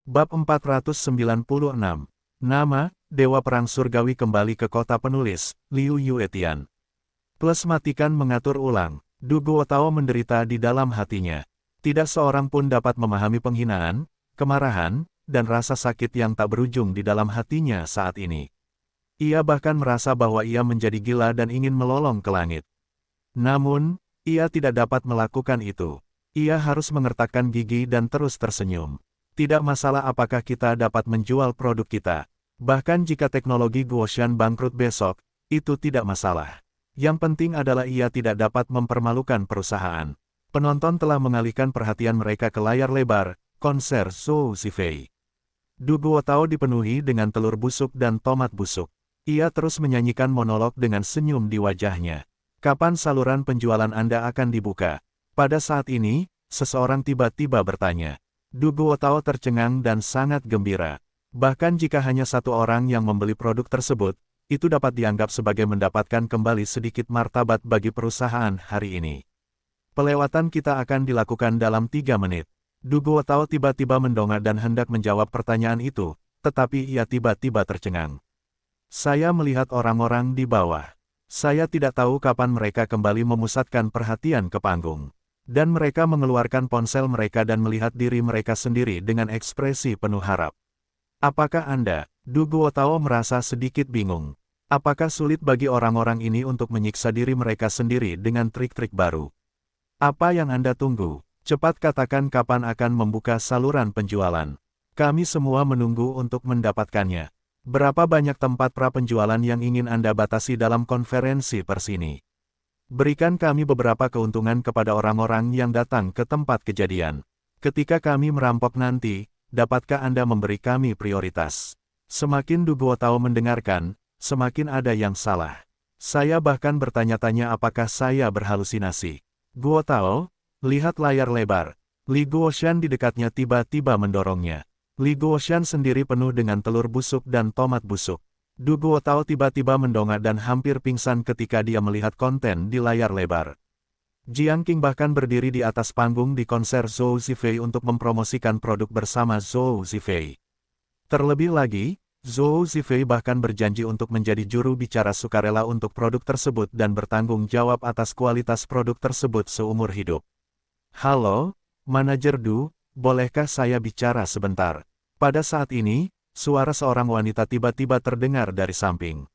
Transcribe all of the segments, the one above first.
Bab 496. Nama, Dewa Perang Surgawi kembali ke kota penulis, Liu Yuetian. Plus matikan mengatur ulang. Du Guotao menderita di dalam hatinya. Tidak seorang pun dapat memahami penghinaan, kemarahan, dan rasa sakit yang tak berujung di dalam hatinya saat ini. Ia bahkan merasa bahwa ia menjadi gila dan ingin melolong ke langit. Namun, ia tidak dapat melakukan itu. Ia harus mengertakkan gigi dan terus tersenyum. Tidak masalah apakah kita dapat menjual produk kita. Bahkan jika teknologi Guoshan bangkrut besok, itu tidak masalah. Yang penting adalah ia tidak dapat mempermalukan perusahaan. Penonton telah mengalihkan perhatian mereka ke layar lebar, konser Zhou Zifei. Du Guotao dipenuhi dengan telur busuk dan tomat busuk. Ia terus menyanyikan monolog dengan senyum di wajahnya. Kapan saluran penjualan Anda akan dibuka? Pada saat ini, seseorang tiba-tiba bertanya. Du Guotao tercengang dan sangat gembira. Bahkan jika hanya satu orang yang membeli produk tersebut, itu dapat dianggap sebagai mendapatkan kembali sedikit martabat bagi perusahaan hari ini. Pelewatan kita akan dilakukan dalam 3 menit. Du Guotao tiba-tiba mendongak dan hendak menjawab pertanyaan itu, tetapi ia tiba-tiba tercengang. Saya melihat orang-orang di bawah. Saya tidak tahu kapan mereka kembali memusatkan perhatian ke panggung. Dan mereka mengeluarkan ponsel mereka dan melihat diri mereka sendiri dengan ekspresi penuh harap. Apakah Anda, Du Guotao merasa sedikit bingung. Apakah sulit bagi orang-orang ini untuk menyiksa diri mereka sendiri dengan trik-trik baru? Apa yang Anda tunggu? Cepat katakan kapan akan membuka saluran penjualan. Kami semua menunggu untuk mendapatkannya. Berapa banyak tempat pra-penjualan yang ingin Anda batasi dalam konferensi pers ini? Berikan kami beberapa keuntungan kepada orang-orang yang datang ke tempat kejadian. Ketika kami merampok nanti, dapatkah Anda memberi kami prioritas? Semakin Du Guotao mendengarkan, semakin ada yang salah. Saya bahkan bertanya-tanya apakah saya berhalusinasi. Guotao, lihat layar lebar. Li Guoshan di dekatnya tiba-tiba mendorongnya. Li Guoshan sendiri penuh dengan telur busuk dan tomat busuk. Du Guotao tiba-tiba mendongak dan hampir pingsan ketika dia melihat konten di layar lebar. Jiang Qing bahkan berdiri di atas panggung di konser Zhou Zifei untuk mempromosikan produk bersama Zhou Zifei. Terlebih lagi, Zhou Zifei bahkan berjanji untuk menjadi juru bicara sukarela untuk produk tersebut dan bertanggung jawab atas kualitas produk tersebut seumur hidup. Halo, Manajer Du, bolehkah saya bicara sebentar? Pada saat ini, suara seorang wanita tiba-tiba terdengar dari samping.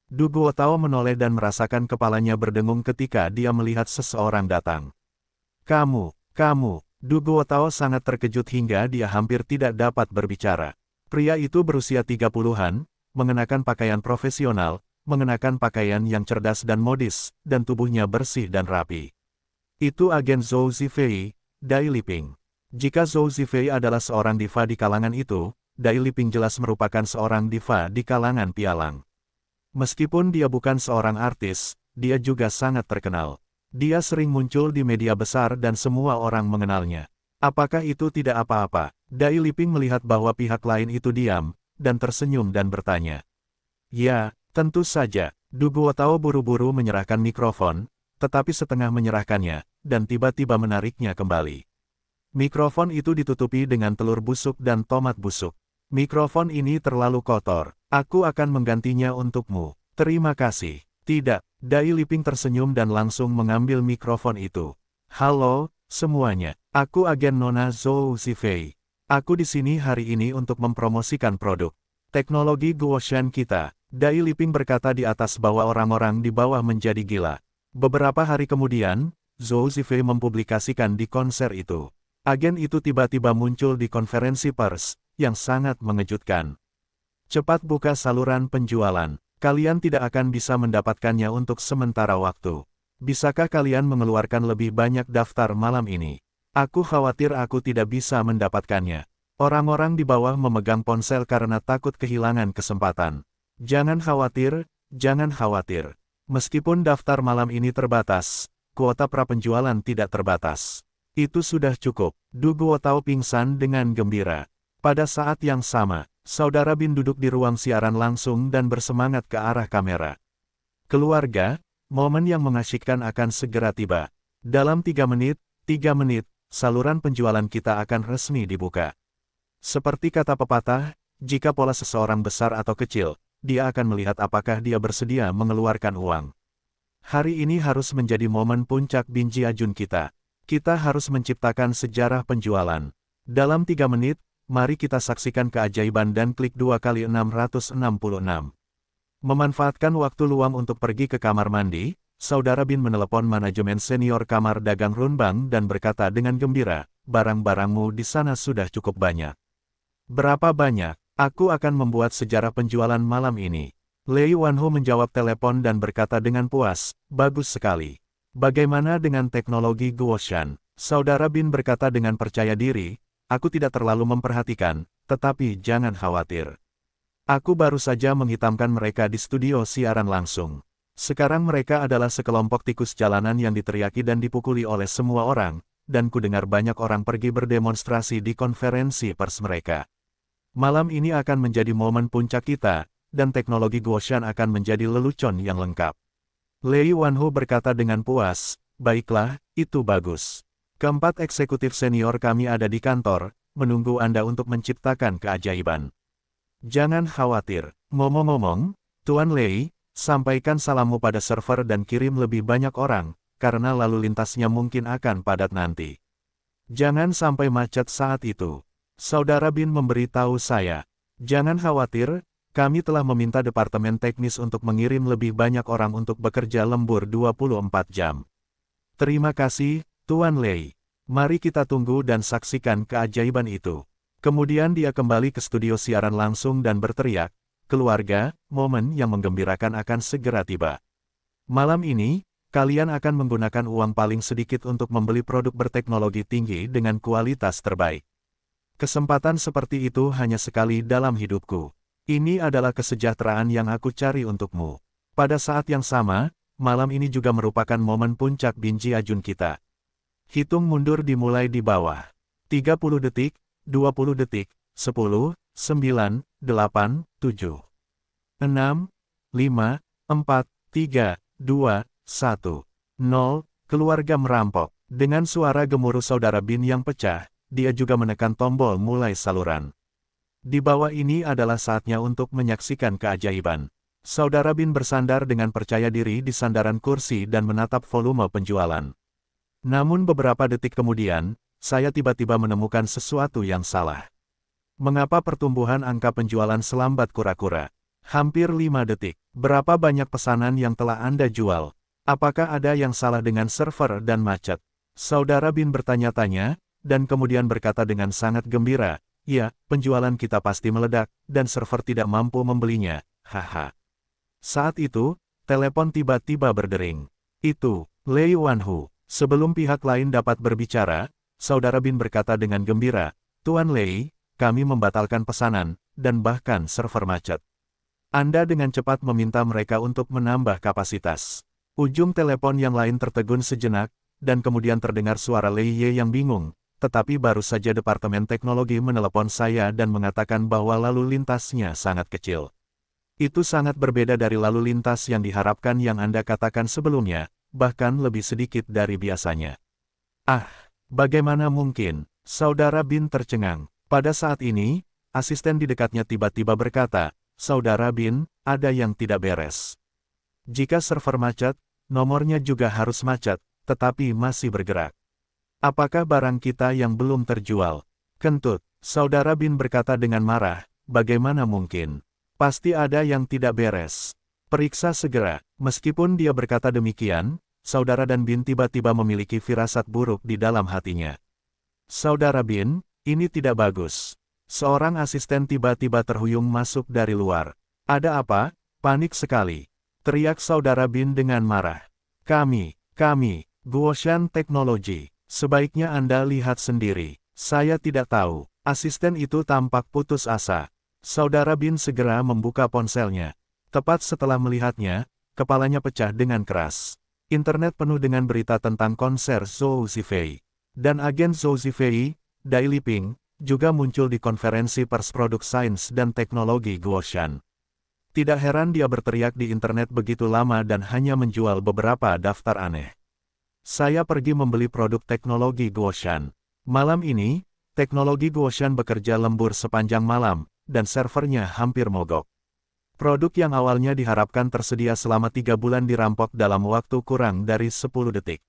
Du Guotao menoleh dan merasakan kepalanya berdengung ketika dia melihat seseorang datang. Kamu, Du Guotao sangat terkejut hingga dia hampir tidak dapat berbicara. Pria itu berusia 30-an, mengenakan pakaian profesional, mengenakan pakaian yang cerdas dan modis, dan tubuhnya bersih dan rapi. Itu agen Zhou Zifei, Dai Liping. Jika Zhou Zifei adalah seorang diva di kalangan itu, Dai Liping jelas merupakan seorang diva di kalangan pialang. Meskipun dia bukan seorang artis, dia juga sangat terkenal. Dia sering muncul di media besar dan semua orang mengenalnya. Apakah itu tidak apa-apa? Dai Liping melihat bahwa pihak lain itu diam, dan tersenyum dan bertanya. Ya, tentu saja. Du Guotao buru-buru menyerahkan mikrofon, tetapi setengah menyerahkannya, dan tiba-tiba menariknya kembali. Mikrofon itu ditutupi dengan telur busuk dan tomat busuk. Mikrofon ini terlalu kotor. Aku akan menggantinya untukmu. Terima kasih. Tidak. Dai Liping tersenyum dan langsung mengambil mikrofon itu. Halo, semuanya. Aku agen Nona Zhou Zifei. Aku di sini hari ini untuk mempromosikan produk teknologi Guoshan kita. Dai Liping berkata di atas bahwa orang-orang di bawah menjadi gila. Beberapa hari kemudian, Zhou Zifei mempublikasikan di konser itu. Agen itu tiba-tiba muncul di konferensi pers, yang sangat mengejutkan. Cepat buka saluran penjualan. Kalian tidak akan bisa mendapatkannya untuk sementara waktu. Bisakah kalian mengeluarkan lebih banyak daftar malam ini? Aku khawatir aku tidak bisa mendapatkannya. Orang-orang di bawah memegang ponsel karena takut kehilangan kesempatan. Jangan khawatir, jangan khawatir. Meskipun daftar malam ini terbatas, kuota prapenjualan tidak terbatas. Itu sudah cukup. Du Guotao pingsan dengan gembira. Pada saat yang sama, Saudara Bin duduk di ruang siaran langsung dan bersemangat ke arah kamera. Keluarga, momen yang mengasyikkan akan segera tiba. Dalam 3 menit, saluran penjualan kita akan resmi dibuka. Seperti kata pepatah, jika pola seseorang besar atau kecil, dia akan melihat apakah dia bersedia mengeluarkan uang. Hari ini harus menjadi momen puncak Binji Ajun kita. Kita harus menciptakan sejarah penjualan. Dalam 3 menit, mari kita saksikan keajaiban dan klik 2 kali 666. Memanfaatkan waktu luang untuk pergi ke kamar mandi, Saudara Bin menelepon manajemen senior kamar dagang Runbang dan berkata dengan gembira, barang-barangmu di sana sudah cukup banyak. Berapa banyak? Aku akan membuat sejarah penjualan malam ini. Lei Wanhu menjawab telepon dan berkata dengan puas, bagus sekali. Bagaimana dengan teknologi Guoshan? Saudara Bin berkata dengan percaya diri, aku tidak terlalu memperhatikan, tetapi jangan khawatir. Aku baru saja menghitamkan mereka di studio siaran langsung. Sekarang mereka adalah sekelompok tikus jalanan yang diteriaki dan dipukuli oleh semua orang, dan ku dengar banyak orang pergi berdemonstrasi di konferensi pers mereka. Malam ini akan menjadi momen puncak kita, dan teknologi Guoshan akan menjadi lelucon yang lengkap. Lei Wanhu berkata dengan puas, baiklah, itu bagus. Keempat eksekutif senior kami ada di kantor, menunggu Anda untuk menciptakan keajaiban. Jangan khawatir, ngomong-ngomong, Tuan Lei, sampaikan salammu pada server dan kirim lebih banyak orang, karena lalu lintasnya mungkin akan padat nanti. Jangan sampai macet saat itu. Saudara Bin memberitahu saya. Jangan khawatir, kami telah meminta departemen teknis untuk mengirim lebih banyak orang untuk bekerja lembur 24 jam. Terima kasih, Tuan Lei. Mari kita tunggu dan saksikan keajaiban itu. Kemudian dia kembali ke studio siaran langsung dan berteriak, keluarga, momen yang menggembirakan akan segera tiba. Malam ini, kalian akan menggunakan uang paling sedikit untuk membeli produk berteknologi tinggi dengan kualitas terbaik. Kesempatan seperti itu hanya sekali dalam hidupku. Ini adalah kesejahteraan yang aku cari untukmu. Pada saat yang sama, malam ini juga merupakan momen puncak Binji Ajun kita. Hitung mundur dimulai di bawah. 30 detik, 20 detik, 10, 9, 8, 7, 6, 5, 4, 3, 2, 1, 0, keluarga merampok. Dengan suara gemuruh Saudara Bin yang pecah, dia juga menekan tombol mulai saluran. Di bawah ini adalah saatnya untuk menyaksikan keajaiban. Saudara Bin bersandar dengan percaya diri di sandaran kursi dan menatap volume penjualan. Namun beberapa detik kemudian, saya tiba-tiba menemukan sesuatu yang salah. Mengapa pertumbuhan angka penjualan selambat kura-kura? Hampir 5 detik. Berapa banyak pesanan yang telah Anda jual? Apakah ada yang salah dengan server dan macet? Saudara Bin bertanya-tanya, dan kemudian berkata dengan sangat gembira, ya, penjualan kita pasti meledak, dan server tidak mampu membelinya, haha. Saat itu, telepon tiba-tiba berdering. Itu, Lei Wanhu. Sebelum pihak lain dapat berbicara, Saudara Bin berkata dengan gembira, Tuan Lei, kami membatalkan pesanan, dan bahkan server macet. Anda dengan cepat meminta mereka untuk menambah kapasitas. Ujung telepon yang lain tertegun sejenak, dan kemudian terdengar suara Lei Ye yang bingung, tetapi baru saja Departemen Teknologi menelepon saya dan mengatakan bahwa lalu lintasnya sangat kecil. Itu sangat berbeda dari lalu lintas yang diharapkan yang Anda katakan sebelumnya, bahkan lebih sedikit dari biasanya. Ah, bagaimana mungkin? Saudara Bin tercengang. Pada saat ini, asisten di dekatnya tiba-tiba berkata, Saudara Bin, ada yang tidak beres. Jika server macet, nomornya juga harus macet, tetapi masih bergerak. Apakah barang kita yang belum terjual? Kentut, Saudara Bin berkata dengan marah, bagaimana mungkin? Pasti ada yang tidak beres. Periksa segera. Meskipun dia berkata demikian, Saudara dan Bin tiba-tiba memiliki firasat buruk di dalam hatinya. Saudara Bin, ini tidak bagus. Seorang asisten tiba-tiba terhuyung masuk dari luar. Ada apa? Panik sekali. Teriak Saudara Bin dengan marah. Kami, Guoshan Teknologi. Sebaiknya Anda lihat sendiri. Saya tidak tahu. Asisten itu tampak putus asa. Saudara Bin segera membuka ponselnya. Tepat setelah melihatnya, kepalanya pecah dengan keras. Internet penuh dengan berita tentang konser Zhou Zifei. Dan agen Zhou Zifei, Dai Liping, juga muncul di konferensi pers produk sains dan teknologi Guoshan. Tidak heran dia berteriak di internet begitu lama dan hanya menjual beberapa daftar aneh. Saya pergi membeli produk teknologi Guoshan. Malam ini, teknologi Guoshan bekerja lembur sepanjang malam, dan servernya hampir mogok. Produk yang awalnya diharapkan tersedia selama 3 bulan dirampok dalam waktu kurang dari 10 detik.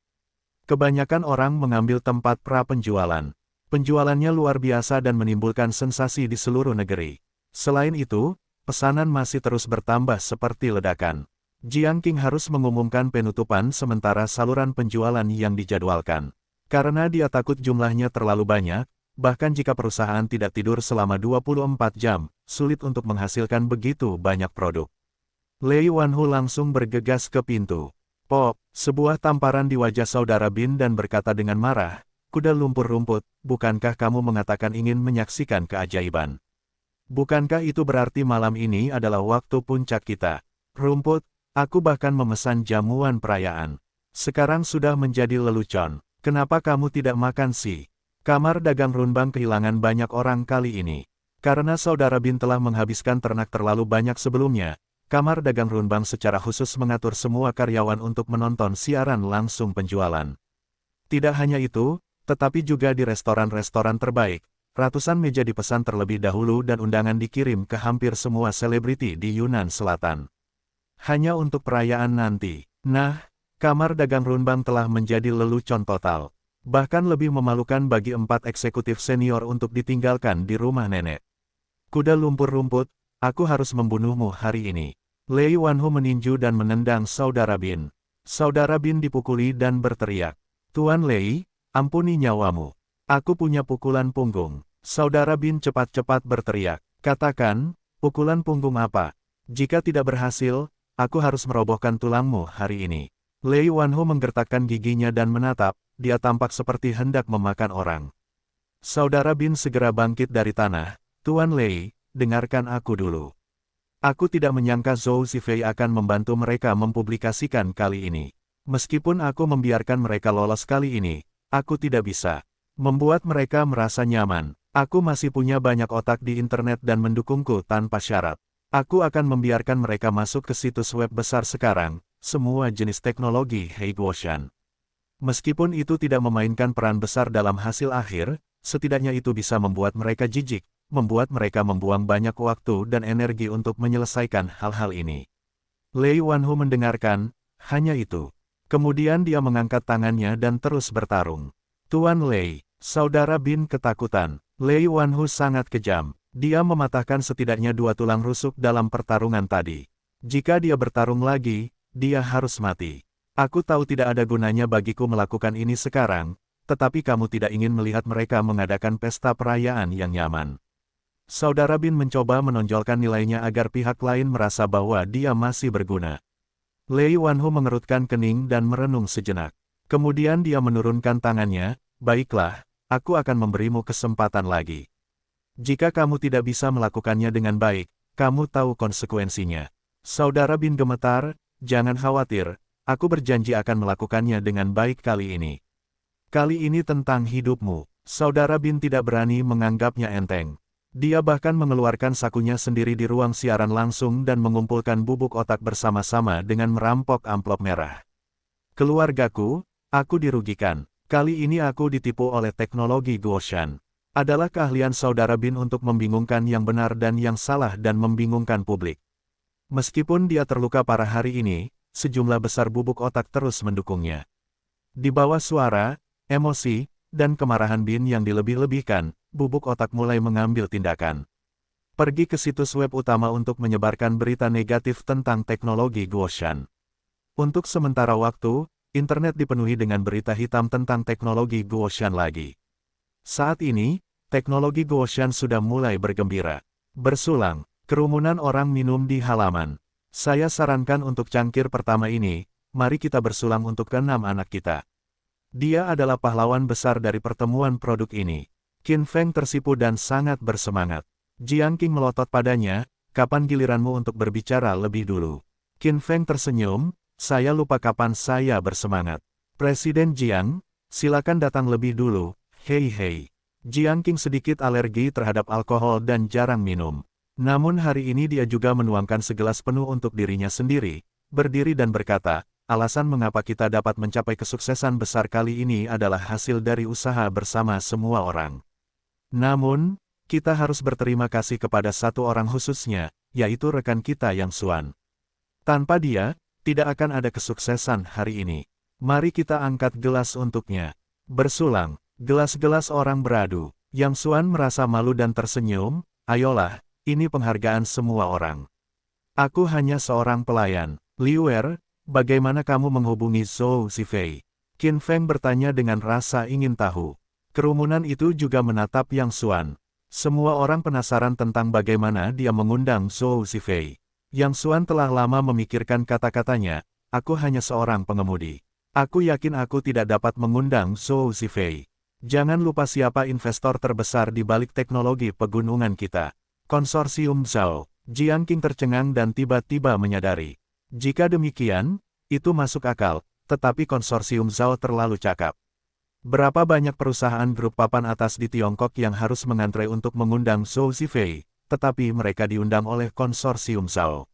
Kebanyakan orang mengambil tempat pra-penjualan. Penjualannya luar biasa dan menimbulkan sensasi di seluruh negeri. Selain itu, pesanan masih terus bertambah seperti ledakan. Jiang Qing harus mengumumkan penutupan sementara saluran penjualan yang dijadwalkan. Karena dia takut jumlahnya terlalu banyak, bahkan jika perusahaan tidak tidur selama 24 jam, sulit untuk menghasilkan begitu banyak produk. Lei Wanhu langsung bergegas ke pintu. Pop, sebuah tamparan di wajah saudara Bin dan berkata dengan marah, "Kuda lumpur rumput, bukankah kamu mengatakan ingin menyaksikan keajaiban? Bukankah itu berarti malam ini adalah waktu puncak kita? Rumput, aku bahkan memesan jamuan perayaan. Sekarang sudah menjadi lelucon. Kenapa kamu tidak makan sih?" Kamar dagang Runbang kehilangan banyak orang kali ini. Karena saudara Bin telah menghabiskan ternak terlalu banyak sebelumnya, kamar dagang Runbang secara khusus mengatur semua karyawan untuk menonton siaran langsung penjualan. Tidak hanya itu, tetapi juga di restoran-restoran terbaik, ratusan meja dipesan terlebih dahulu dan undangan dikirim ke hampir semua selebriti di Yunnan Selatan. Hanya untuk perayaan nanti. Nah, kamar dagang Runbang telah menjadi lelucon total. Bahkan lebih memalukan bagi 4 eksekutif senior untuk ditinggalkan di rumah nenek. Kuda lumpur rumput, aku harus membunuhmu hari ini. Lei Wanhu meninju dan menendang saudara Bin. Saudara Bin dipukuli dan berteriak, "Tuan Lei, ampuni nyawamu. Aku punya pukulan punggung." Saudara Bin cepat-cepat berteriak, "Katakan, pukulan punggung apa? Jika tidak berhasil, aku harus merobohkan tulangmu hari ini." Lei Wanhu menggertakkan giginya dan menatap, dia tampak seperti hendak memakan orang. Saudara Bin segera bangkit dari tanah, "Tuan Lei, dengarkan aku dulu. Aku tidak menyangka Zhou Zifei akan membantu mereka mempublikasikan kali ini. Meskipun aku membiarkan mereka lolos kali ini, aku tidak bisa membuat mereka merasa nyaman. Aku masih punya banyak otak di internet dan mendukungku tanpa syarat. Aku akan membiarkan mereka masuk ke situs web besar sekarang, semua jenis teknologi Hei Guoshan. Meskipun itu tidak memainkan peran besar dalam hasil akhir, setidaknya itu bisa membuat mereka jijik, membuat mereka membuang banyak waktu dan energi untuk menyelesaikan hal-hal ini." Lei Wanhu mendengarkan, hanya itu. Kemudian dia mengangkat tangannya dan terus bertarung. "Tuan Lei," saudara Bin ketakutan. Lei Wanhu sangat kejam. Dia mematahkan setidaknya 2 tulang rusuk dalam pertarungan tadi. Jika dia bertarung lagi, dia harus mati. "Aku tahu tidak ada gunanya bagiku melakukan ini sekarang, tetapi kamu tidak ingin melihat mereka mengadakan pesta perayaan yang nyaman." Saudara Bin mencoba menonjolkan nilainya agar pihak lain merasa bahwa dia masih berguna. Lei Wanhu mengerutkan kening dan merenung sejenak. Kemudian dia menurunkan tangannya, "Baiklah, aku akan memberimu kesempatan lagi. Jika kamu tidak bisa melakukannya dengan baik, kamu tahu konsekuensinya." Saudara Bin gemetar, "Jangan khawatir, aku berjanji akan melakukannya dengan baik kali ini. Kali ini tentang hidupmu." Saudara Bin tidak berani menganggapnya enteng. Dia bahkan mengeluarkan sakunya sendiri di ruang siaran langsung dan mengumpulkan bubuk otak bersama-sama dengan merampok amplop merah. "Keluargaku, aku dirugikan. Kali ini aku ditipu oleh teknologi Guoshan." Adalah keahlian saudara Bin untuk membingungkan yang benar dan yang salah dan membingungkan publik. Meskipun dia terluka parah hari ini, sejumlah besar bubuk otak terus mendukungnya. Di bawah suara, emosi, dan kemarahan Bin yang dilebih-lebihkan, bubuk otak mulai mengambil tindakan. Pergi ke situs web utama untuk menyebarkan berita negatif tentang teknologi Guoshan. Untuk sementara waktu, internet dipenuhi dengan berita hitam tentang teknologi Guoshan lagi. Saat ini, teknologi Guoshan sudah mulai bergembira. Bersulang, kerumunan orang minum di halaman. "Saya sarankan untuk cangkir pertama ini, mari kita bersulang untuk ke-6 anak kita. Dia adalah pahlawan besar dari pertemuan produk ini." Qin Feng tersipu dan sangat bersemangat. Jiang Qing melotot padanya, "Kapan giliranmu untuk berbicara lebih dulu?" Qin Feng tersenyum, "Saya lupa kapan saya bersemangat. Presiden Jiang, silakan datang lebih dulu, hei." Jiang Qing sedikit alergi terhadap alkohol dan jarang minum. Namun hari ini dia juga menuangkan segelas penuh untuk dirinya sendiri, berdiri dan berkata, "Alasan mengapa kita dapat mencapai kesuksesan besar kali ini adalah hasil dari usaha bersama semua orang. Namun, kita harus berterima kasih kepada satu orang khususnya, yaitu rekan kita Yang Xuan. Tanpa dia, tidak akan ada kesuksesan hari ini. Mari kita angkat gelas untuknya. Bersulang, gelas-gelas orang beradu. Yang Xuan merasa malu dan tersenyum, ayolah, ini penghargaan semua orang. Aku hanya seorang pelayan. Liu Er, bagaimana kamu menghubungi Zhou Zifei? Qin Feng bertanya dengan rasa ingin tahu. Kerumunan itu juga menatap Yang Xuan. Semua orang penasaran tentang bagaimana dia mengundang Zhou Zifei. Yang Xuan telah lama memikirkan kata-katanya, aku hanya seorang pengemudi. Aku yakin aku tidak dapat mengundang Zhou Zifei. Jangan lupa siapa investor terbesar di balik teknologi pegunungan kita. Konsorsium Zhao. Jiang Qing tercengang dan tiba-tiba menyadari. Jika demikian, itu masuk akal, tetapi konsorsium Zhao terlalu cakap. Berapa banyak perusahaan grup papan atas di Tiongkok yang harus mengantre untuk mengundang Zhou Zifei, tetapi mereka diundang oleh konsorsium Zhao.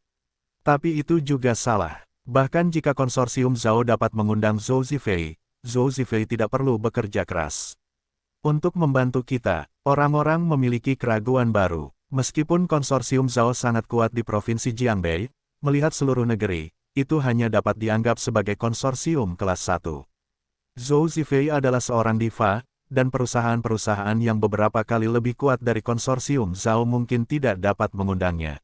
Tapi itu juga salah. Bahkan jika konsorsium Zhao dapat mengundang Zhou Zifei tidak perlu bekerja keras. Untuk membantu kita, orang-orang memiliki keraguan baru. Meskipun konsorsium Zhao sangat kuat di Provinsi Jiangbei, melihat seluruh negeri, itu hanya dapat dianggap sebagai konsorsium kelas 1. Zhou Zifei adalah seorang diva, dan perusahaan-perusahaan yang beberapa kali lebih kuat dari konsorsium Zhao mungkin tidak dapat mengundangnya.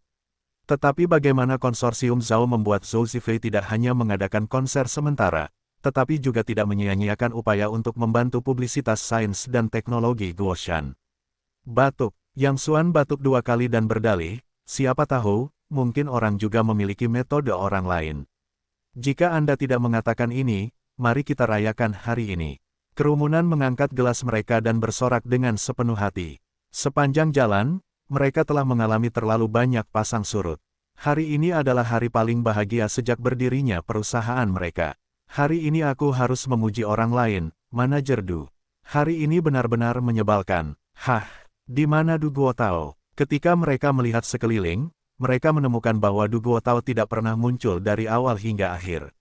Tetapi bagaimana konsorsium Zhao membuat Zhou Zifei tidak hanya mengadakan konser sementara, tetapi juga tidak menyia-nyiakan upaya untuk membantu publisitas sains dan teknologi Guoshan. Batuk. Yang Xuan batuk 2 kali dan berdalih, siapa tahu, mungkin orang juga memiliki metode orang lain. Jika Anda tidak mengatakan ini, mari kita rayakan hari ini. Kerumunan mengangkat gelas mereka dan bersorak dengan sepenuh hati. Sepanjang jalan, mereka telah mengalami terlalu banyak pasang surut. Hari ini adalah hari paling bahagia sejak berdirinya perusahaan mereka. Hari ini aku harus memuji orang lain, manajer Du. Hari ini benar-benar menyebalkan. Hah, di mana Du Guotao? Ketika mereka melihat sekeliling, mereka menemukan bahwa Du Guotao tidak pernah muncul dari awal hingga akhir.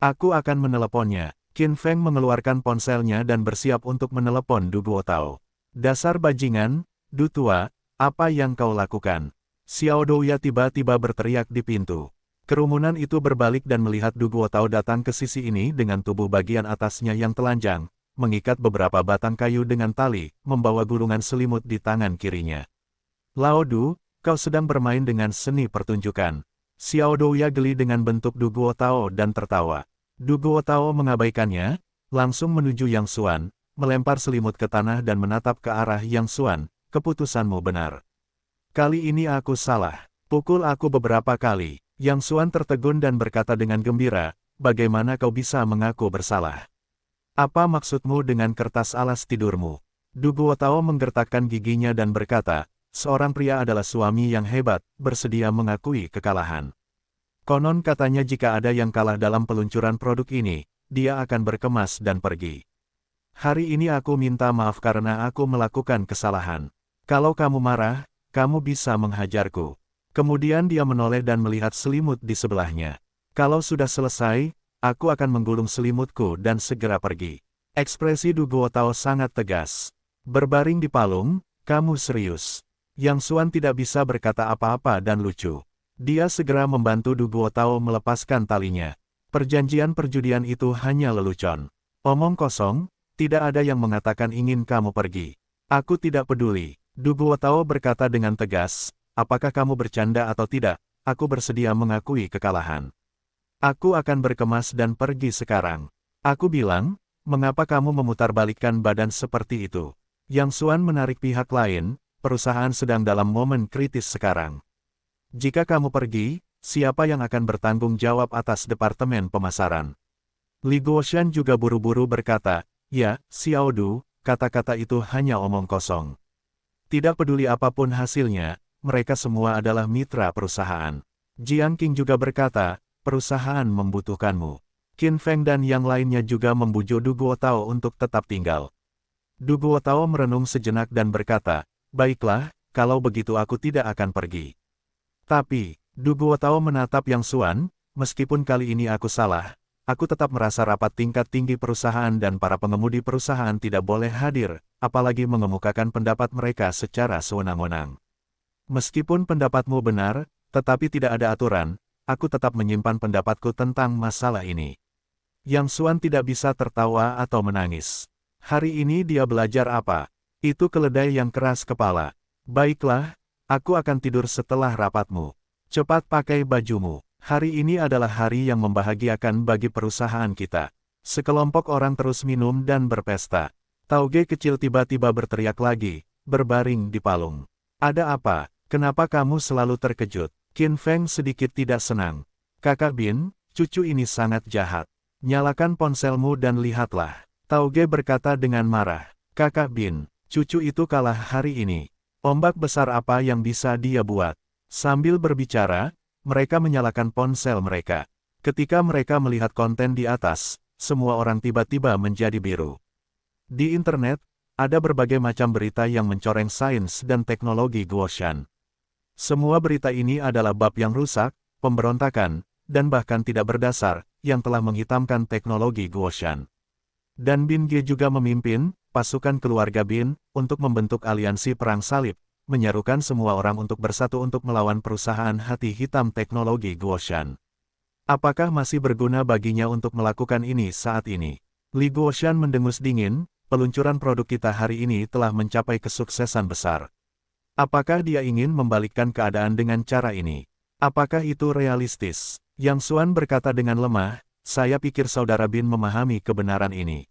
Aku akan meneleponnya. Qin Feng mengeluarkan ponselnya dan bersiap untuk menelepon Du Guotao. Dasar bajingan, Du tua, apa yang kau lakukan? Xiao Douya tiba-tiba berteriak di pintu. Kerumunan itu berbalik dan melihat Du Guotao datang ke sisi ini dengan tubuh bagian atasnya yang telanjang, mengikat beberapa batang kayu dengan tali, membawa gulungan selimut di tangan kirinya. Lao Du, kau sedang bermain dengan seni pertunjukan. Xiao Douya geli dengan bentuk Du Guotao dan tertawa. Du Guotao mengabaikannya, langsung menuju Yang Xuan, melempar selimut ke tanah dan menatap ke arah Yang Xuan. Keputusanmu benar. Kali ini aku salah. Pukul aku beberapa kali. Yang Xuan tertegun dan berkata dengan gembira, bagaimana kau bisa mengaku bersalah? Apa maksudmu dengan kertas alas tidurmu? Du Guotao menggertakkan giginya dan berkata, seorang pria adalah suami yang hebat, bersedia mengakui kekalahan. Konon katanya jika ada yang kalah dalam peluncuran produk ini, dia akan berkemas dan pergi. Hari ini aku minta maaf karena aku melakukan kesalahan. Kalau kamu marah, kamu bisa menghajarku. Kemudian dia menoleh dan melihat selimut di sebelahnya. Kalau sudah selesai, aku akan menggulung selimutku dan segera pergi. Ekspresi Du Guotao sangat tegas. Berbaring di palung, kamu serius. Yang Xuan tidak bisa berkata apa-apa dan lucu. Dia segera membantu Du Guotao melepaskan talinya. Perjanjian perjudian itu hanya lelucon. Omong kosong, tidak ada yang mengatakan ingin kamu pergi. Aku tidak peduli. Du Guotao berkata dengan tegas, apakah kamu bercanda atau tidak, aku bersedia mengakui kekalahan. Aku akan berkemas dan pergi sekarang. Aku bilang, mengapa kamu memutarbalikkan badan seperti itu? Yang Xuan menarik pihak lain, perusahaan sedang dalam momen kritis sekarang. Jika kamu pergi, siapa yang akan bertanggung jawab atas departemen pemasaran? Li Guoshan juga buru-buru berkata, ya, Xiao Du, kata-kata itu hanya omong kosong. Tidak peduli apapun hasilnya, mereka semua adalah mitra perusahaan. Jiang Qing juga berkata, perusahaan membutuhkanmu. Qin Feng dan yang lainnya juga membujuk Du Guotao untuk tetap tinggal. Du Guotao merenung sejenak dan berkata, baiklah, kalau begitu aku tidak akan pergi. Tapi, Du Guotao menatap Yang Xuan, meskipun kali ini aku salah, aku tetap merasa rapat tingkat tinggi perusahaan dan para pengemudi perusahaan tidak boleh hadir, apalagi mengemukakan pendapat mereka secara sewenang-wenang. Meskipun pendapatmu benar, tetapi tidak ada aturan, aku tetap menyimpan pendapatku tentang masalah ini. Yang Xuan tidak bisa tertawa atau menangis. Hari ini dia belajar apa? Itu keledai yang keras kepala. Baiklah, aku akan tidur setelah rapatmu. Cepat pakai bajumu. Hari ini adalah hari yang membahagiakan bagi perusahaan kita. Sekelompok orang terus minum dan berpesta. Tauge kecil tiba-tiba berteriak lagi, berbaring di palung. Ada apa? Kenapa kamu selalu terkejut? Qin Feng sedikit tidak senang. Kakak Bin, cucu ini sangat jahat. Nyalakan ponselmu dan lihatlah. Tauge berkata dengan marah. Kakak Bin, cucu itu kalah hari ini. Ombak besar apa yang bisa dia buat? Sambil berbicara, mereka menyalakan ponsel mereka. Ketika mereka melihat konten di atas, semua orang tiba-tiba menjadi biru. Di internet, ada berbagai macam berita yang mencoreng sains dan teknologi Guoshan. Semua berita ini adalah bab yang rusak, pemberontakan, dan bahkan tidak berdasar, yang telah menghitamkan teknologi Guoshan. Dan Bin Ge juga memimpin pasukan keluarga Bin untuk membentuk aliansi perang salib, menyerukan semua orang untuk bersatu untuk melawan perusahaan hati hitam teknologi Guoshan. Apakah masih berguna baginya untuk melakukan ini saat ini? Li Guoshan mendengus dingin, peluncuran produk kita hari ini telah mencapai kesuksesan besar. Apakah dia ingin membalikkan keadaan dengan cara ini? Apakah itu realistis? Yang Xuan berkata dengan lemah, saya pikir saudara Bin memahami kebenaran ini.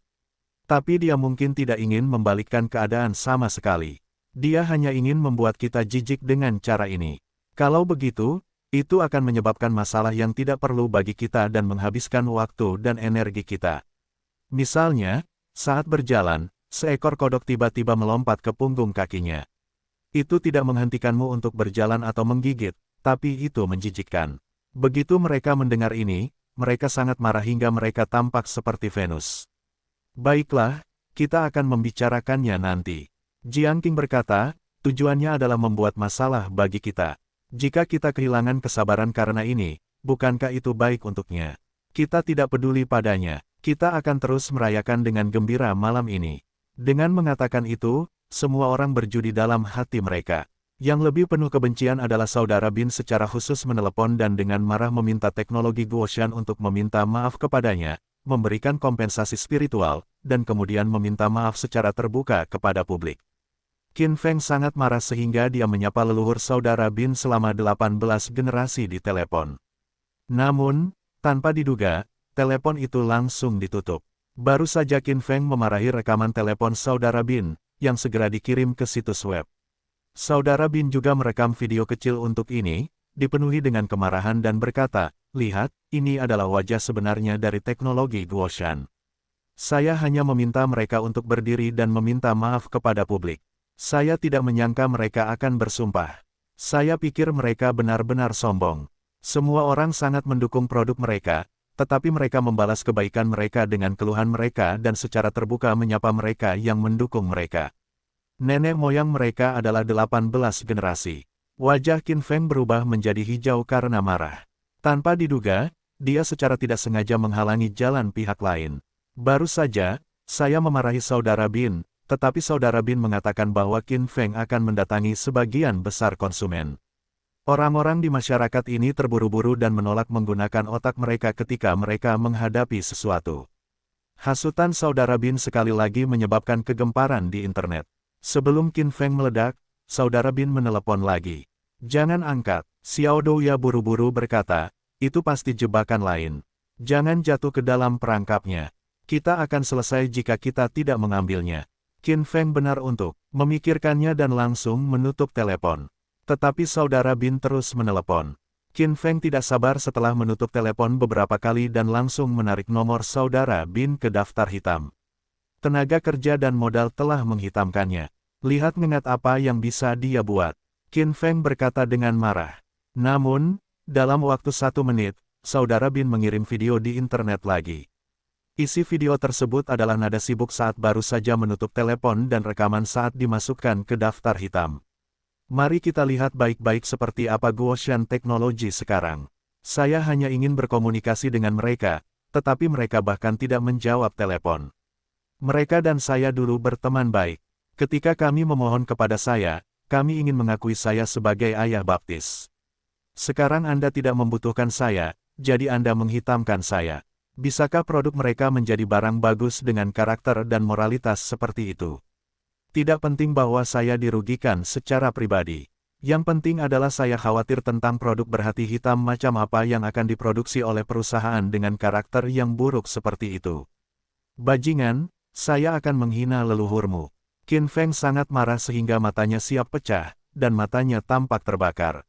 Tapi dia mungkin tidak ingin membalikkan keadaan sama sekali. Dia hanya ingin membuat kita jijik dengan cara ini. Kalau begitu, itu akan menyebabkan masalah yang tidak perlu bagi kita dan menghabiskan waktu dan energi kita. Misalnya, saat berjalan, seekor kodok tiba-tiba melompat ke punggung kakinya. Itu tidak menghentikanmu untuk berjalan atau menggigit, tapi itu menjijikkan. Begitu mereka mendengar ini, mereka sangat marah hingga mereka tampak seperti Venus. Baiklah, kita akan membicarakannya nanti. Jiang Qing berkata, tujuannya adalah membuat masalah bagi kita. Jika kita kehilangan kesabaran karena ini, bukankah itu baik untuknya? Kita tidak peduli padanya. Kita akan terus merayakan dengan gembira malam ini. Dengan mengatakan itu, semua orang berjudi dalam hati mereka. Yang lebih penuh kebencian adalah saudara Bin secara khusus menelepon dan dengan marah meminta teknologi Guoshan untuk meminta maaf kepadanya, memberikan kompensasi spiritual, dan kemudian meminta maaf secara terbuka kepada publik. Qin Feng sangat marah sehingga dia menyapa leluhur saudara Bin selama 18 generasi di telepon. Namun, tanpa diduga, telepon itu langsung ditutup. Baru saja Qin Feng memarahi rekaman telepon saudara Bin, yang segera dikirim ke situs web. Saudara Bin juga merekam video kecil untuk ini, dipenuhi dengan kemarahan dan berkata, lihat, ini adalah wajah sebenarnya dari teknologi Guoshan. Saya hanya meminta mereka untuk berdiri dan meminta maaf kepada publik. Saya tidak menyangka mereka akan bersumpah. Saya pikir mereka benar-benar sombong. Semua orang sangat mendukung produk mereka, tetapi mereka membalas kebaikan mereka dengan keluhan mereka dan secara terbuka menyapa mereka yang mendukung mereka. Nenek moyang mereka adalah 18 generasi. Wajah Qin Feng berubah menjadi hijau karena marah. Tanpa diduga, dia secara tidak sengaja menghalangi jalan pihak lain. Baru saja, saya memarahi saudara Bin, tetapi saudara Bin mengatakan bahwa Qin Feng akan mendatangi sebagian besar konsumen. Orang-orang di masyarakat ini terburu-buru dan menolak menggunakan otak mereka ketika mereka menghadapi sesuatu. Hasutan saudara Bin sekali lagi menyebabkan kegemparan di internet. Sebelum Qin Feng meledak, saudara Bin menelepon lagi. Jangan angkat, Xiao Douya buru-buru berkata, itu pasti jebakan lain. Jangan jatuh ke dalam perangkapnya. Kita akan selesai jika kita tidak mengambilnya. Qin Feng benar untuk memikirkannya dan langsung menutup telepon. Tetapi saudara Bin terus menelepon. Qin Feng tidak sabar setelah menutup telepon beberapa kali dan langsung menarik nomor saudara Bin ke daftar hitam. Tenaga kerja dan modal telah menghitamkannya. Lihat ngengat apa yang bisa dia buat. Qin Feng berkata dengan marah. Namun, dalam waktu 1 menit, saudara Bin mengirim video di internet lagi. Isi video tersebut adalah nada sibuk saat baru saja menutup telepon dan rekaman saat dimasukkan ke daftar hitam. Mari kita lihat baik-baik seperti apa Guoshan teknologi sekarang. Saya hanya ingin berkomunikasi dengan mereka, tetapi mereka bahkan tidak menjawab telepon. Mereka dan saya dulu berteman baik. Ketika kami memohon kepada saya, kami ingin mengakui saya sebagai ayah baptis. Sekarang Anda tidak membutuhkan saya, jadi Anda menghitamkan saya. Bisakah produk mereka menjadi barang bagus dengan karakter dan moralitas seperti itu? Tidak penting bahwa saya dirugikan secara pribadi. Yang penting adalah saya khawatir tentang produk berhati hitam macam apa yang akan diproduksi oleh perusahaan dengan karakter yang buruk seperti itu. Bajingan, saya akan menghina leluhurmu. Qin Feng sangat marah sehingga matanya siap pecah, dan matanya tampak terbakar.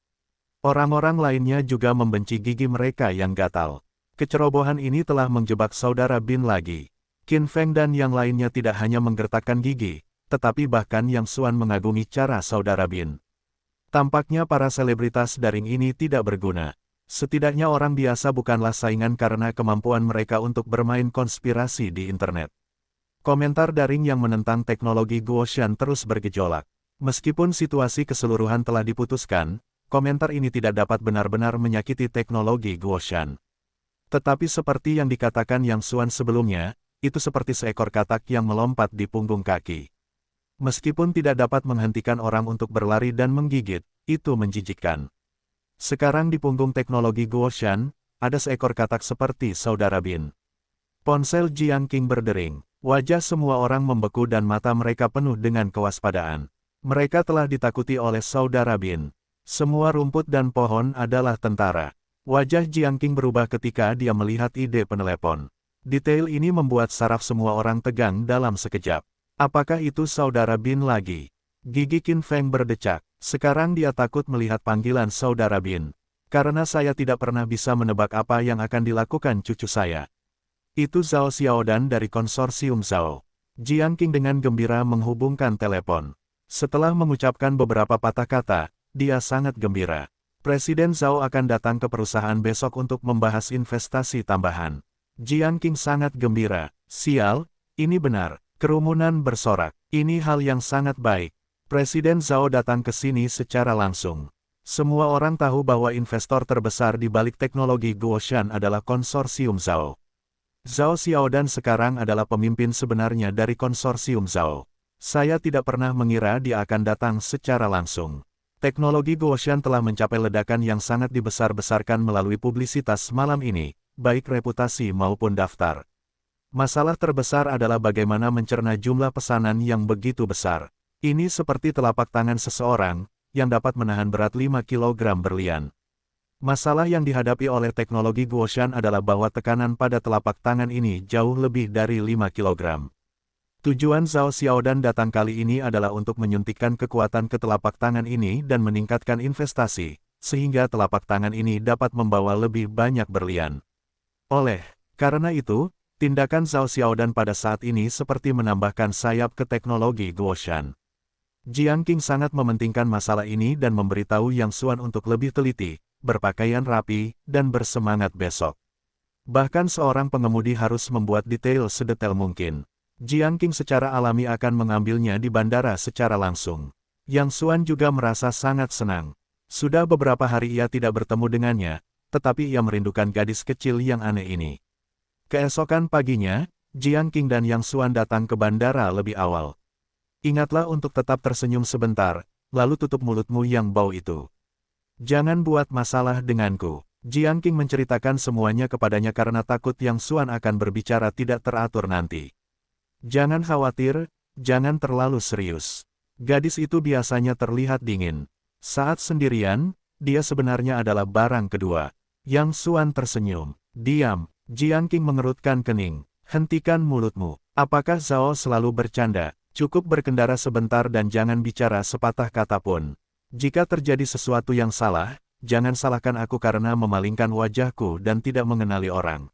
Orang-orang lainnya juga membenci gigi mereka yang gatal. Kecerobohan ini telah menjebak saudara Bin lagi. Qin Feng dan yang lainnya tidak hanya menggertakkan gigi, tetapi bahkan Yang Xuan mengagumi cara saudara Bin. Tampaknya para selebritas daring ini tidak berguna. Setidaknya orang biasa bukanlah saingan karena kemampuan mereka untuk bermain konspirasi di internet. Komentar daring yang menentang teknologi Guoshan terus bergejolak. Meskipun situasi keseluruhan telah diputuskan, komentar ini tidak dapat benar-benar menyakiti teknologi Guoshan. Tetapi seperti yang dikatakan Yang Xuan sebelumnya, itu seperti seekor katak yang melompat di punggung kaki. Meskipun tidak dapat menghentikan orang untuk berlari dan menggigit, itu menjijikkan. Sekarang di punggung teknologi Guoshan, ada seekor katak seperti saudara Bin. Ponsel Jiang Qing berdering. Wajah semua orang membeku dan mata mereka penuh dengan kewaspadaan. Mereka telah ditakuti oleh saudara Bin. Semua rumput dan pohon adalah tentara. Wajah Jiang Qing berubah ketika dia melihat ide penelepon. Detail ini membuat saraf semua orang tegang dalam sekejap. Apakah itu saudara Bin lagi? Gigi Qin Feng berdecak. Sekarang dia takut melihat panggilan saudara Bin. Karena saya tidak pernah bisa menebak apa yang akan dilakukan cucu saya. Itu Zhao Xiaodan dari konsorsium Zhao. Jiang Qing dengan gembira menghubungkan telepon. Setelah mengucapkan beberapa patah kata, dia sangat gembira. Presiden Zhao akan datang ke perusahaan besok untuk membahas investasi tambahan. Jiang Qing sangat gembira. Sial, ini benar. Kerumunan bersorak. Ini hal yang sangat baik. Presiden Zhao datang ke sini secara langsung. Semua orang tahu bahwa investor terbesar di balik teknologi Guoshan adalah konsorsium Zhao. Zhao Xiaodan sekarang adalah pemimpin sebenarnya dari konsorsium Zhao. Saya tidak pernah mengira dia akan datang secara langsung. Teknologi Guoshan telah mencapai ledakan yang sangat dibesar-besarkan melalui publisitas malam ini, baik reputasi maupun daftar. Masalah terbesar adalah bagaimana mencerna jumlah pesanan yang begitu besar. Ini seperti telapak tangan seseorang, yang dapat menahan berat 5 kg berlian. Masalah yang dihadapi oleh teknologi Guoshan adalah bahwa tekanan pada telapak tangan ini jauh lebih dari 5 kg. Tujuan Zhao Xiaodan datang kali ini adalah untuk menyuntikkan kekuatan ke telapak tangan ini dan meningkatkan investasi, sehingga telapak tangan ini dapat membawa lebih banyak berlian. Karena itu, tindakan Zhao Xiaodan pada saat ini seperti menambahkan sayap ke teknologi Guoshan. Jiang Qing sangat mementingkan masalah ini dan memberitahu Yang Xuan untuk lebih teliti, berpakaian rapi, dan bersemangat besok. Bahkan seorang pengemudi harus membuat detail sedetail mungkin. Jiang Qing secara alami akan mengambilnya di bandara secara langsung. Yang Xuan juga merasa sangat senang. Sudah beberapa hari ia tidak bertemu dengannya, tetapi ia merindukan gadis kecil yang aneh ini. Keesokan paginya, Jiang Qing dan Yang Xuan datang ke bandara lebih awal. Ingatlah untuk tetap tersenyum sebentar, lalu tutup mulutmu yang bau itu. Jangan buat masalah denganku. Jiang Qing menceritakan semuanya kepadanya karena takut Yang Xuan akan berbicara tidak teratur nanti. Jangan khawatir, jangan terlalu serius. Gadis itu biasanya terlihat dingin. Saat sendirian, dia sebenarnya adalah barang kedua. Yang Xuan tersenyum. Diam, Jiang Qing mengerutkan kening. Hentikan mulutmu. Apakah Zhao selalu bercanda? Cukup berkendara sebentar dan jangan bicara sepatah kata pun. Jika terjadi sesuatu yang salah, jangan salahkan aku karena memalingkan wajahku dan tidak mengenali orang.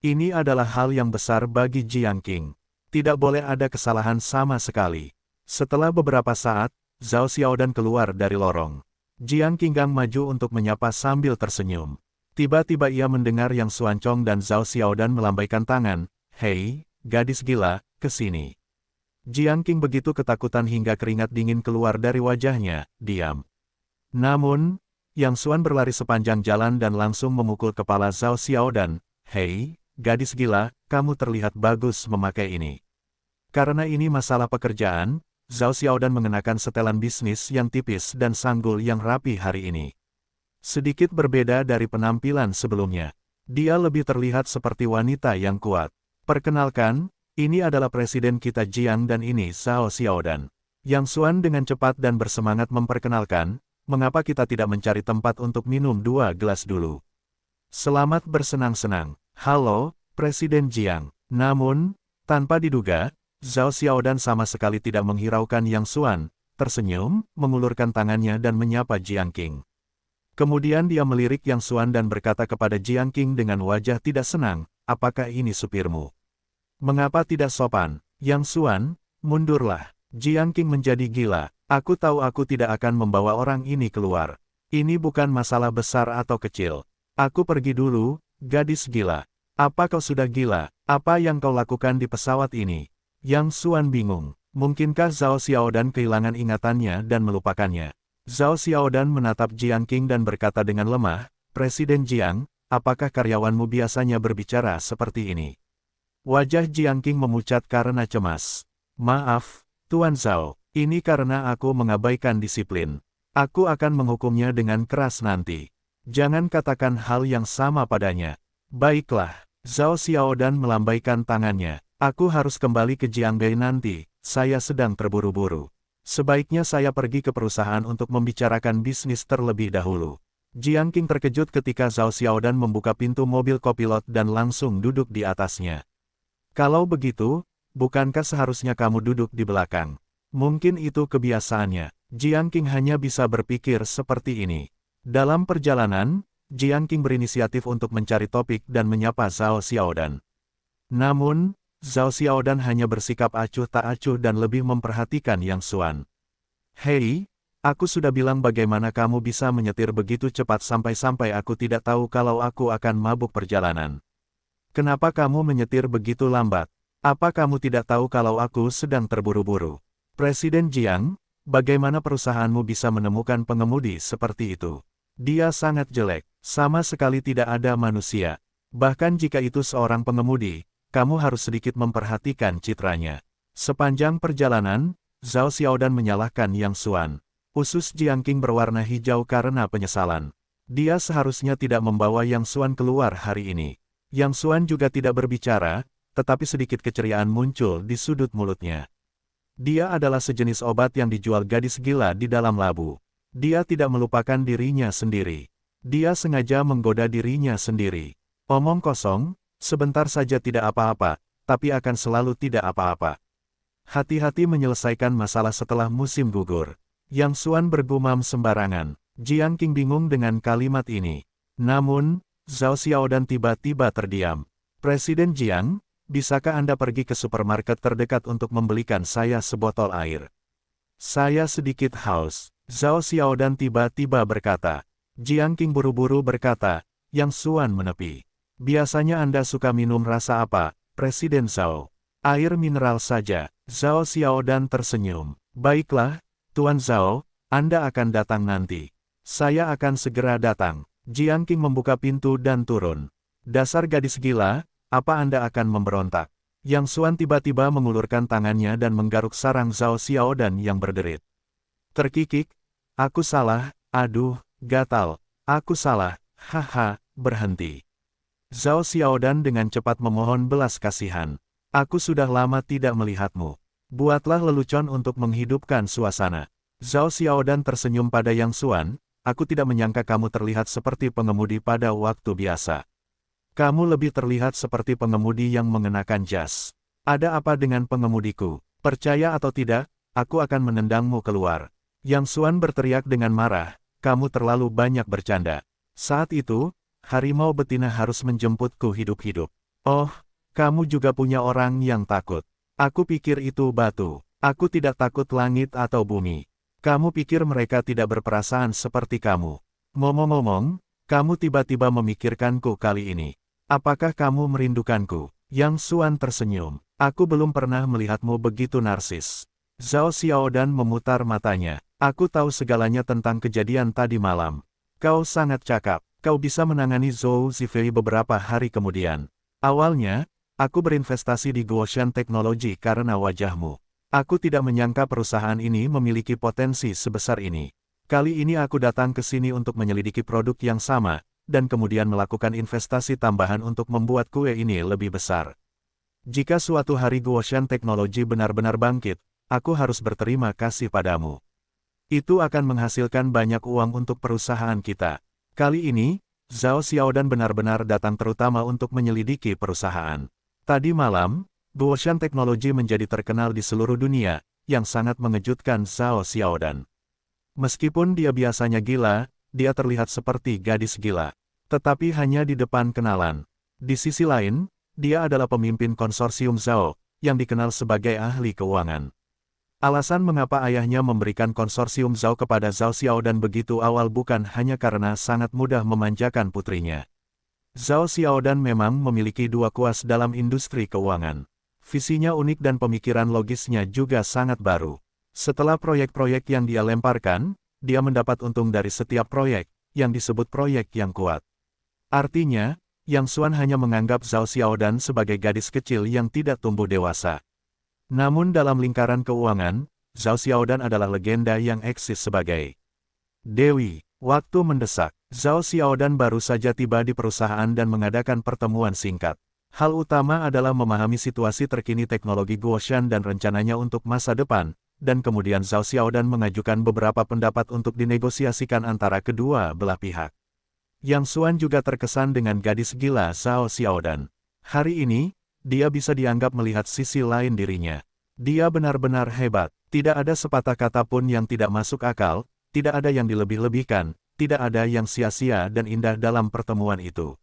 Ini adalah hal yang besar bagi Jiang Qing. Tidak boleh ada kesalahan sama sekali. Setelah beberapa saat, Zhao Xiaodan keluar dari lorong. Jiang Qinggang maju untuk menyapa sambil tersenyum. Tiba-tiba ia mendengar Yang Xuancong dan Zhao Xiaodan melambaikan tangan. Hei, gadis gila, ke sini. Jiang Qing begitu ketakutan hingga keringat dingin keluar dari wajahnya, diam. Namun, Yang Xuan berlari sepanjang jalan dan langsung memukul kepala Zhao Xiaodan. Hei, gadis gila, kamu terlihat bagus memakai ini. Karena ini masalah pekerjaan, Zhao Xiaodan mengenakan setelan bisnis yang tipis dan sanggul yang rapi hari ini. Sedikit berbeda dari penampilan sebelumnya. Dia lebih terlihat seperti wanita yang kuat. Perkenalkan, ini adalah presiden kita Jiang dan ini Zhao Xiaodan. Yang Xuan dengan cepat dan bersemangat memperkenalkan, mengapa kita tidak mencari tempat untuk minum 2 gelas dulu. Selamat bersenang-senang. Halo, Presiden Jiang. Namun, tanpa diduga, Zhao Xiaodan sama sekali tidak menghiraukan Yang Xuan, tersenyum, mengulurkan tangannya dan menyapa Jiang Qing. Kemudian dia melirik Yang Xuan dan berkata kepada Jiang Qing dengan wajah tidak senang, apakah ini supirmu? Mengapa tidak sopan? Yang Xuan, mundurlah. Jiang Qing menjadi gila. Aku tahu aku tidak akan membawa orang ini keluar. Ini bukan masalah besar atau kecil. Aku pergi dulu, gadis gila. Apa kau sudah gila? Apa yang kau lakukan di pesawat ini? Yang Xuan bingung. Mungkinkah Zhao Xiaodan kehilangan ingatannya dan melupakannya? Zhao Xiaodan menatap Jiang Qing dan berkata dengan lemah, Presiden Jiang, apakah karyawanmu biasanya berbicara seperti ini? Wajah Jiang Qing memucat karena cemas. Maaf, Tuan Zhao, ini karena aku mengabaikan disiplin. Aku akan menghukumnya dengan keras nanti. Jangan katakan hal yang sama padanya. Baiklah, Zhao Xiaodan melambaikan tangannya. Aku harus kembali ke Jiangbai nanti, saya sedang terburu-buru. Sebaiknya saya pergi ke perusahaan untuk membicarakan bisnis terlebih dahulu. Jiang Qing terkejut ketika Zhao Xiaodan membuka pintu mobil kopilot dan langsung duduk di atasnya. Kalau begitu, bukankah seharusnya kamu duduk di belakang? Mungkin itu kebiasaannya. Jiang Qing hanya bisa berpikir seperti ini. Dalam perjalanan, Jiang Qing berinisiatif untuk mencari topik dan menyapa Zhao Xiaodan. Namun, Zhao Xiaodan hanya bersikap acuh tak acuh dan lebih memperhatikan Yang Xuan. Hei, aku sudah bilang bagaimana kamu bisa menyetir begitu cepat sampai-sampai aku tidak tahu kalau aku akan mabuk perjalanan. Kenapa kamu menyetir begitu lambat? Apa kamu tidak tahu kalau aku sedang terburu-buru? Presiden Jiang, bagaimana perusahaanmu bisa menemukan pengemudi seperti itu? Dia sangat jelek, sama sekali tidak ada manusia. Bahkan jika itu seorang pengemudi, kamu harus sedikit memperhatikan citranya. Sepanjang perjalanan, Zhao Xiaodan menyalahkan Yang Xuan. Usus Jiang Qing berwarna hijau karena penyesalan. Dia seharusnya tidak membawa Yang Xuan keluar hari ini. Yang Xuan juga tidak berbicara, tetapi sedikit keceriaan muncul di sudut mulutnya. Dia adalah sejenis obat yang dijual gadis gila di dalam labu. Dia tidak melupakan dirinya sendiri. Dia sengaja menggoda dirinya sendiri. Omong kosong, sebentar saja tidak apa-apa, tapi akan selalu tidak apa-apa. Hati-hati menyelesaikan masalah setelah musim gugur. Yang Xuan bergumam sembarangan. Jiang Qing bingung dengan kalimat ini. Namun, Zhao Xiaodan tiba-tiba terdiam. Presiden Jiang, bisakah Anda pergi ke supermarket terdekat untuk membelikan saya sebotol air? Saya sedikit haus. Zhao Xiaodan tiba-tiba berkata. Jiang Qing buru-buru berkata, Yang Xuan menepi. Biasanya Anda suka minum rasa apa, Presiden Zhao? Air mineral saja. Zhao Xiaodan tersenyum. Baiklah, Tuan Zhao, Anda akan datang nanti. Saya akan segera datang. Jiang Qing membuka pintu dan turun. Dasar gadis gila, apa Anda akan memberontak? Yang Xuan tiba-tiba mengulurkan tangannya dan menggaruk sarang Zhao Xiaodan yang berderit. Terkikik, aku salah, aduh, gatal, aku salah, haha, berhenti. Zhao Xiaodan dengan cepat memohon belas kasihan. Aku sudah lama tidak melihatmu. Buatlah lelucon untuk menghidupkan suasana. Zhao Xiaodan tersenyum pada Yang Xuan, aku tidak menyangka kamu terlihat seperti pengemudi pada waktu biasa. Kamu lebih terlihat seperti pengemudi yang mengenakan jas. Ada apa dengan pengemudiku? Percaya atau tidak, aku akan menendangmu keluar. Yang Xuan berteriak dengan marah, kamu terlalu banyak bercanda. Saat itu, harimau betina harus menjemputku hidup-hidup. Oh, kamu juga punya orang yang takut. Aku pikir itu batu. Aku tidak takut langit atau bumi. Kamu pikir mereka tidak berperasaan seperti kamu. Ngomong-ngomong, kamu tiba-tiba memikirkanku kali ini. Apakah kamu merindukanku? Yang Xuan tersenyum. Aku belum pernah melihatmu begitu narsis. Zhao Xiaodan memutar matanya. Aku tahu segalanya tentang kejadian tadi malam. Kau sangat cakap. Kau bisa menangani Zhou Zifei beberapa hari kemudian. Awalnya, aku berinvestasi di Guoshan Technology karena wajahmu. Aku tidak menyangka perusahaan ini memiliki potensi sebesar ini. Kali ini aku datang ke sini untuk menyelidiki produk yang sama, dan kemudian melakukan investasi tambahan untuk membuat kue ini lebih besar. Jika suatu hari Guoshan Technology benar-benar bangkit, aku harus berterima kasih padamu. Itu akan menghasilkan banyak uang untuk perusahaan kita. Kali ini, Zhao Xiaodan benar-benar datang terutama untuk menyelidiki perusahaan. Tadi malam, Guoshan Technology menjadi terkenal di seluruh dunia, yang sangat mengejutkan Zhao Xiaodan. Meskipun dia biasanya gila, dia terlihat seperti gadis gila. Tetapi hanya di depan kenalan. Di sisi lain, dia adalah pemimpin konsorsium Zhao, yang dikenal sebagai ahli keuangan. Alasan mengapa ayahnya memberikan konsorsium Zhao kepada Zhao Xiaodan begitu awal bukan hanya karena sangat mudah memanjakan putrinya. Zhao Xiaodan memang memiliki dua kuas dalam industri keuangan. Visinya unik dan pemikiran logisnya juga sangat baru. Setelah proyek-proyek yang dia lemparkan, dia mendapat untung dari setiap proyek, yang disebut proyek yang kuat. Artinya, Yang Xuan hanya menganggap Zhao Xiaodan sebagai gadis kecil yang tidak tumbuh dewasa. Namun dalam lingkaran keuangan, Zhao Xiaodan adalah legenda yang eksis sebagai Dewi. Waktu mendesak, Zhao Xiaodan baru saja tiba di perusahaan dan mengadakan pertemuan singkat. Hal utama adalah memahami situasi terkini teknologi Guoshan dan rencananya untuk masa depan, dan kemudian Zhao Xiaodan mengajukan beberapa pendapat untuk dinegosiasikan antara kedua belah pihak. Yang Xuan juga terkesan dengan gadis gila Zhao Xiaodan. Hari ini, dia bisa dianggap melihat sisi lain dirinya. Dia benar-benar hebat, tidak ada sepatah kata pun yang tidak masuk akal, tidak ada yang dilebih-lebihkan, tidak ada yang sia-sia dan indah dalam pertemuan itu.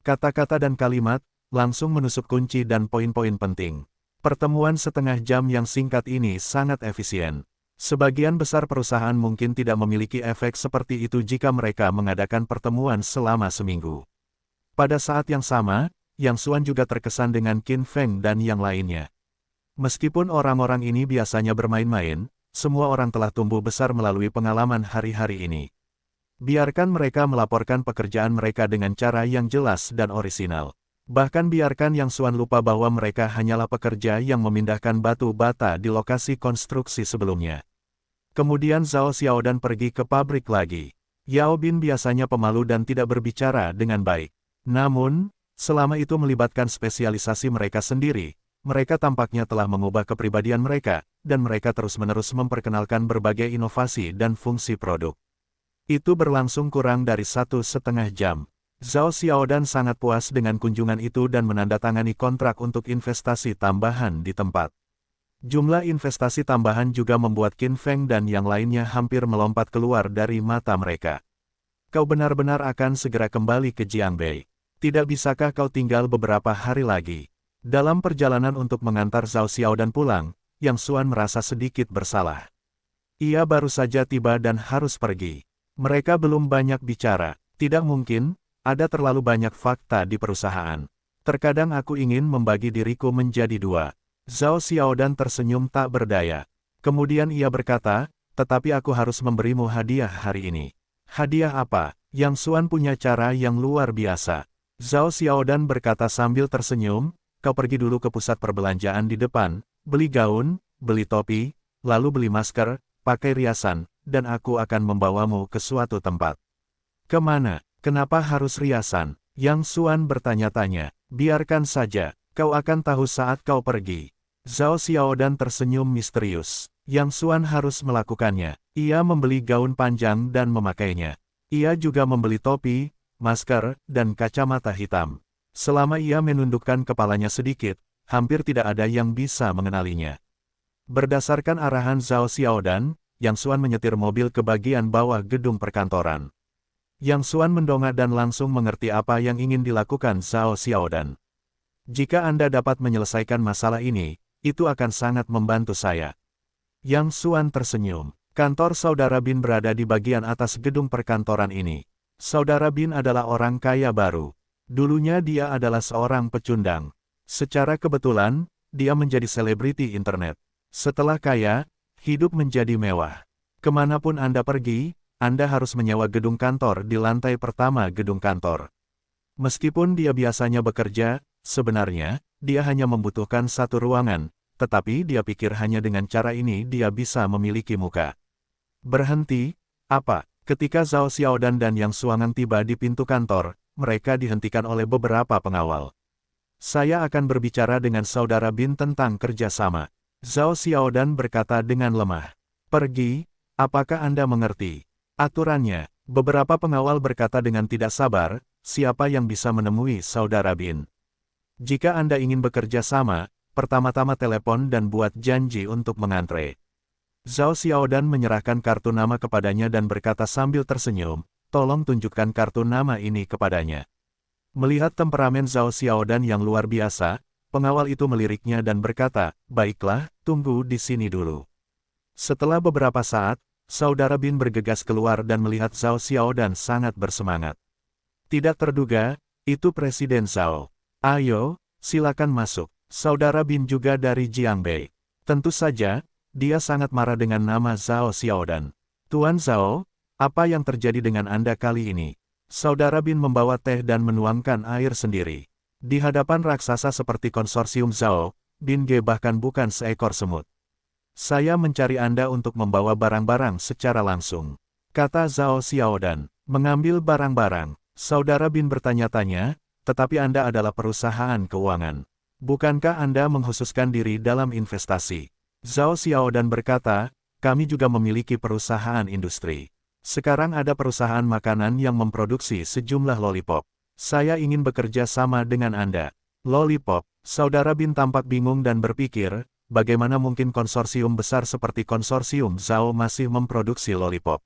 Kata-kata dan kalimat langsung menusuk kunci dan poin-poin penting. Pertemuan setengah jam yang singkat ini sangat efisien. Sebagian besar perusahaan mungkin tidak memiliki efek seperti itu jika mereka mengadakan pertemuan selama seminggu. Pada saat yang sama, Yang Xuan juga terkesan dengan Qin Feng dan yang lainnya. Meskipun orang-orang ini biasanya bermain-main, semua orang telah tumbuh besar melalui pengalaman hari-hari ini. Biarkan mereka melaporkan pekerjaan mereka dengan cara yang jelas dan orisinal. Bahkan biarkan Yang Xuan lupa bahwa mereka hanyalah pekerja yang memindahkan batu bata di lokasi konstruksi sebelumnya. Kemudian Zhao Xiaodan pergi ke pabrik lagi. Yao Bin biasanya pemalu dan tidak berbicara dengan baik. Namun, selama itu melibatkan spesialisasi mereka sendiri, mereka tampaknya telah mengubah kepribadian mereka, dan mereka terus-menerus memperkenalkan berbagai inovasi dan fungsi produk. Itu berlangsung kurang dari 1,5 jam. Zhao Xiaodan sangat puas dengan kunjungan itu dan menandatangani kontrak untuk investasi tambahan di tempat. Jumlah investasi tambahan juga membuat Qin Feng dan yang lainnya hampir melompat keluar dari mata mereka. Kau benar-benar akan segera kembali ke Jiangbei. Tidak bisakah kau tinggal beberapa hari lagi? Dalam perjalanan untuk mengantar Zhao Xiaodan pulang, Yang Xuan merasa sedikit bersalah. Ia baru saja tiba dan harus pergi. Mereka belum banyak bicara. Tidak mungkin, ada terlalu banyak fakta di perusahaan. Terkadang aku ingin membagi diriku menjadi dua. Zhao Xiaodan tersenyum tak berdaya. Kemudian ia berkata, tetapi aku harus memberimu hadiah hari ini. Hadiah apa? Yang Xuan punya cara yang luar biasa. Zhao Xiaodan berkata sambil tersenyum, kau pergi dulu ke pusat perbelanjaan di depan, beli gaun, beli topi, lalu beli masker, pakai riasan, dan aku akan membawamu ke suatu tempat. Kemana? Kenapa harus riasan? Yang Xuan bertanya-tanya. Biarkan saja, kau akan tahu saat kau pergi. Zhao Xiaodan tersenyum misterius. Yang Xuan harus melakukannya. Ia membeli gaun panjang dan memakainya. Ia juga membeli topi, masker, dan kacamata hitam. Selama ia menundukkan kepalanya sedikit, hampir tidak ada yang bisa mengenalinya. Berdasarkan arahan Zhao Xiaodan, Yang Xuan menyetir mobil ke bagian bawah gedung perkantoran. Yang Xuan mendongak dan langsung mengerti apa yang ingin dilakukan Zhao Xiaodan. Jika Anda dapat menyelesaikan masalah ini, itu akan sangat membantu saya. Yang Xuan tersenyum. Kantor Saudara Bin berada di bagian atas gedung perkantoran ini. Saudara Bin adalah orang kaya baru. Dulunya dia adalah seorang pecundang. Secara kebetulan, dia menjadi selebriti internet. Setelah kaya, hidup menjadi mewah. Kemanapun Anda pergi, Anda harus menyewa gedung kantor di lantai pertama gedung kantor. Meskipun dia biasanya bekerja, sebenarnya, dia hanya membutuhkan satu ruangan, tetapi dia pikir hanya dengan cara ini dia bisa memiliki muka. Berhenti, apa? Ketika Zhao Xiaodan dan Yang Xuangang tiba di pintu kantor, mereka dihentikan oleh beberapa pengawal. Saya akan berbicara dengan Saudara Bin tentang kerjasama. Zhao Xiaodan berkata dengan lemah. Pergi, apakah Anda mengerti? Aturannya, beberapa pengawal berkata dengan tidak sabar, siapa yang bisa menemui Saudara Bin? Jika Anda ingin bekerja sama, pertama-tama telepon dan buat janji untuk mengantre. Zhao Xiaodan menyerahkan kartu nama kepadanya dan berkata sambil tersenyum, tolong tunjukkan kartu nama ini kepadanya. Melihat temperamen Zhao Xiaodan yang luar biasa, pengawal itu meliriknya dan berkata, baiklah, tunggu di sini dulu. Setelah beberapa saat, Saudara Bin bergegas keluar dan melihat Zhao Xiaodan sangat bersemangat. Tidak terduga, itu Presiden Zhao. Ayo, silakan masuk. Saudara Bin juga dari Jiangbei. Tentu saja, dia sangat marah dengan nama Zhao Xiaodan. Tuan Zhao, apa yang terjadi dengan Anda kali ini? Saudara Bin membawa teh dan menuangkan air sendiri. Di hadapan raksasa seperti konsorsium Zhao, Bin Ge bahkan bukan seekor semut. Saya mencari Anda untuk membawa barang-barang secara langsung. Kata Zhao Xiaodan. Mengambil barang-barang. Saudara Bin bertanya-tanya, tetapi Anda adalah perusahaan keuangan. Bukankah Anda mengkhususkan diri dalam investasi? Zhao Xiaodan berkata, kami juga memiliki perusahaan industri. Sekarang ada perusahaan makanan yang memproduksi sejumlah lollipop. Saya ingin bekerja sama dengan Anda. Lollipop, Saudara Bin tampak bingung dan berpikir, bagaimana mungkin konsorsium besar seperti konsorsium Zhao masih memproduksi lollipop?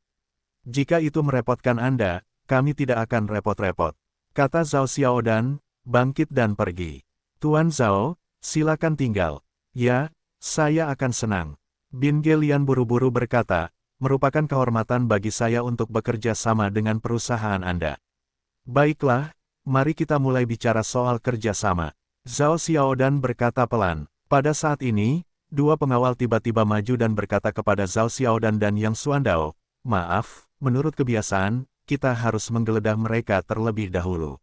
Jika itu merepotkan Anda, kami tidak akan repot-repot. Kata Zhao Xiaodan, bangkit dan pergi. Tuan Zhao, silakan tinggal. Ya, saya akan senang. Bin Gelian buru-buru berkata, merupakan kehormatan bagi saya untuk bekerja sama dengan perusahaan Anda. Baiklah, mari kita mulai bicara soal kerjasama. Zhao Xiaodan berkata pelan. Pada saat ini, dua pengawal tiba-tiba maju dan berkata kepada Zhao Xiaodan dan Yang Xuandao, maaf, menurut kebiasaan, kita harus menggeledah mereka terlebih dahulu.